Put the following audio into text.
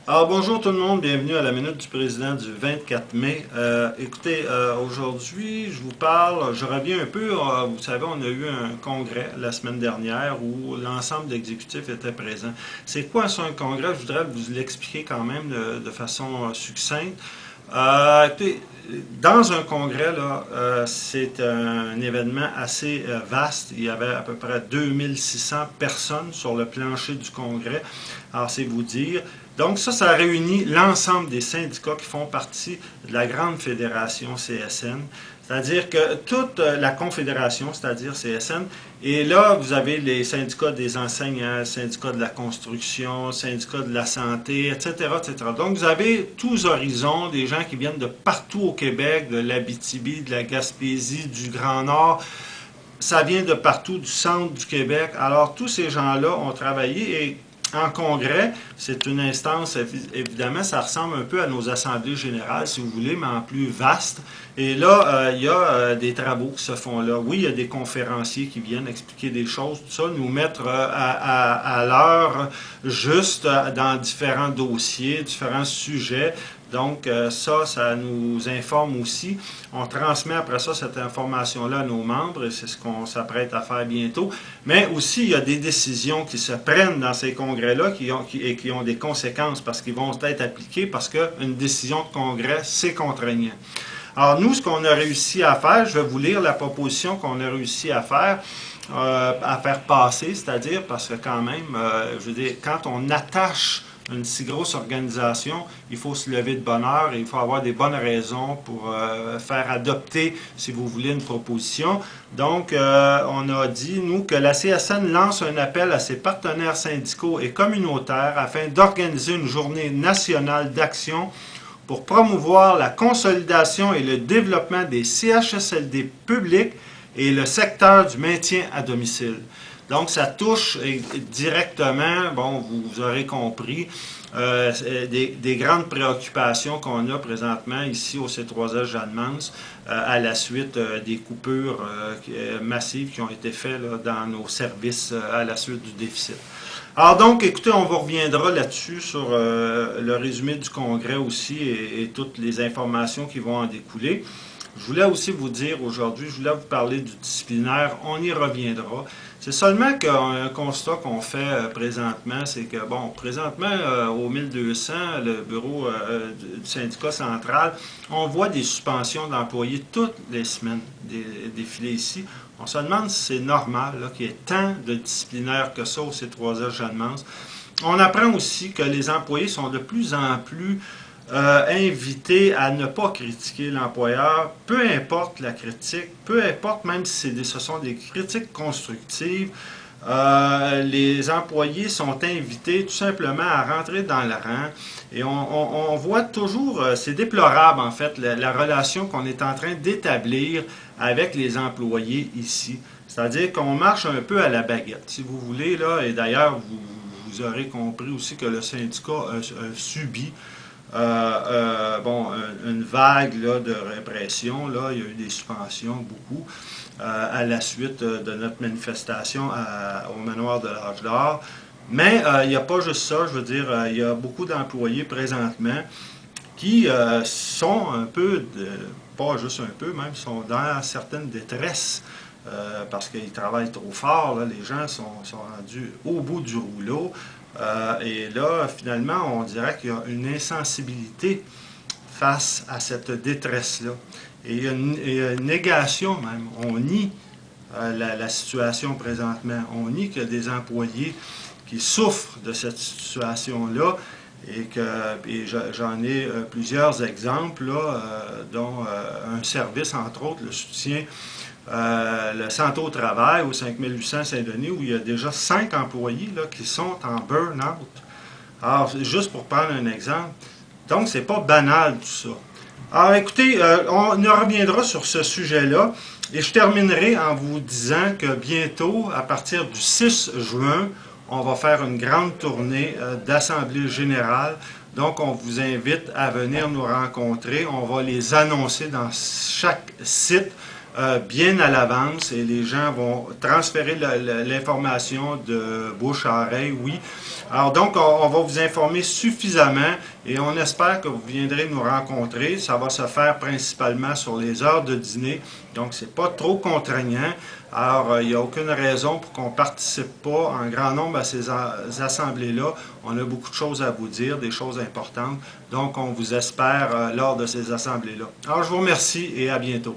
Alors bonjour tout le monde, bienvenue à la Minute du Président du 24 mai. Écoutez, aujourd'hui je vous parle, je reviens un peu, vous savez, on a eu un congrès la semaine dernière où l'ensemble de l'exécutif était présent. C'est quoi ça un congrès? Je voudrais vous l'expliquer quand même de façon succincte. Écoutez, dans un congrès, là, c'est un événement assez vaste. Il y avait à peu près 2600 personnes sur le plancher du congrès. Alors, c'est vous dire. Donc, ça réunit l'ensemble des syndicats qui font partie de la grande fédération CSN. C'est-à-dire que toute la confédération, c'est-à-dire CSN, et là, vous avez les syndicats des enseignants, syndicats de la construction, syndicats de la santé, etc., etc. Donc, vous avez tous horizons, des gens qui viennent de partout au Québec, de l'Abitibi, de la Gaspésie, du Grand Nord. Ça vient de partout, du centre du Québec. Alors, tous ces gens-là ont travaillé et en congrès, c'est une instance, évidemment, ça ressemble un peu à nos assemblées générales, si vous voulez, mais en plus vaste. Et là, il y a des travaux qui se font là. Oui, il y a des conférenciers qui viennent expliquer des choses, tout ça, nous mettre à l'heure juste dans différents dossiers, différents sujets. Donc, ça nous informe aussi. On transmet après ça cette information-là à nos membres et c'est ce qu'on s'apprête à faire bientôt. Mais aussi, il y a des décisions qui se prennent dans ces congrès-là qui ont des conséquences parce qu'ils vont être appliqués parce qu'une décision de congrès, c'est contraignant. Alors, nous, ce qu'on a réussi à faire, je vais vous lire la proposition qu'on a réussi à faire passer, c'est-à-dire parce que quand même, je veux dire, quand on attache une si grosse organisation, il faut se lever de bonne heure et il faut avoir des bonnes raisons pour faire adopter, si vous voulez, une proposition. Donc, on a dit, nous, que la CSN lance un appel à ses partenaires syndicaux et communautaires afin d'organiser une journée nationale d'action pour promouvoir la consolidation et le développement des CHSLD publics et le secteur du maintien à domicile. Donc, ça touche directement, bon, vous aurez compris, des grandes préoccupations qu'on a présentement ici au C3S Jeanne-Mance à la suite des coupures massives qui ont été faites là, dans nos services à la suite du déficit. Alors donc, écoutez, on vous reviendra là-dessus sur le résumé du congrès aussi et toutes les informations qui vont en découler. Je voulais aussi vous dire aujourd'hui, je voulais vous parler du disciplinaire, on y reviendra. C'est seulement qu'un constat qu'on fait présentement, c'est que, bon, présentement, au 1200, le bureau du syndicat central, on voit des suspensions d'employés toutes les semaines défiler ici. On se demande si c'est normal qu'il y ait tant de disciplinaires que ça au C3S Jeanne-Mance. On apprend aussi que les employés sont de plus en plus invités à ne pas critiquer l'employeur, peu importe la critique, peu importe même si ce sont des critiques constructives, les employés sont invités tout simplement à rentrer dans le rang et on voit toujours, c'est déplorable en fait, la relation qu'on est en train d'établir avec les employés ici. C'est-à-dire qu'on marche un peu à la baguette, si vous voulez, là, et d'ailleurs, vous aurez compris aussi que le syndicat a subi une vague là, de répression. Là, il y a eu des suspensions, beaucoup, à la suite de notre manifestation au manoir de l'Âge d'Or. Mais il n'y a pas juste ça, je veux dire, il y a beaucoup d'employés présentement qui sont un peu, pas juste un peu, même, sont dans certaines détresses. Parce qu'ils travaillent trop fort, là, les gens sont rendus au bout du rouleau. Et là, finalement, on dirait qu'il y a une insensibilité face à cette détresse-là. Et il y a une négation même. On nie la situation présentement. On nie qu'il y a des employés qui souffrent de cette situation-là. Et j'en ai plusieurs exemples, là, dont un service, entre autres, le soutien le Santé au travail au 5800 Saint-Denis, où il y a déjà 5 employés là, qui sont en burn-out. Alors, juste pour prendre un exemple. Donc, c'est pas banal tout ça. Alors, écoutez, on reviendra sur ce sujet-là. Et je terminerai en vous disant que bientôt, à partir du 6 juin, on va faire une grande tournée d'Assemblée générale. Donc, on vous invite à venir nous rencontrer. On va les annoncer dans chaque site bien à l'avance et les gens vont transférer l'information de bouche à oreille, oui. Alors donc, on va vous informer suffisamment et on espère que vous viendrez nous rencontrer. Ça va se faire principalement sur les heures de dîner, donc c'est pas trop contraignant. Alors, il n'y a aucune raison pour qu'on ne participe pas en grand nombre à ces assemblées-là. On a beaucoup de choses à vous dire, des choses importantes. Donc, on vous espère lors de ces assemblées-là. Alors, je vous remercie et à bientôt.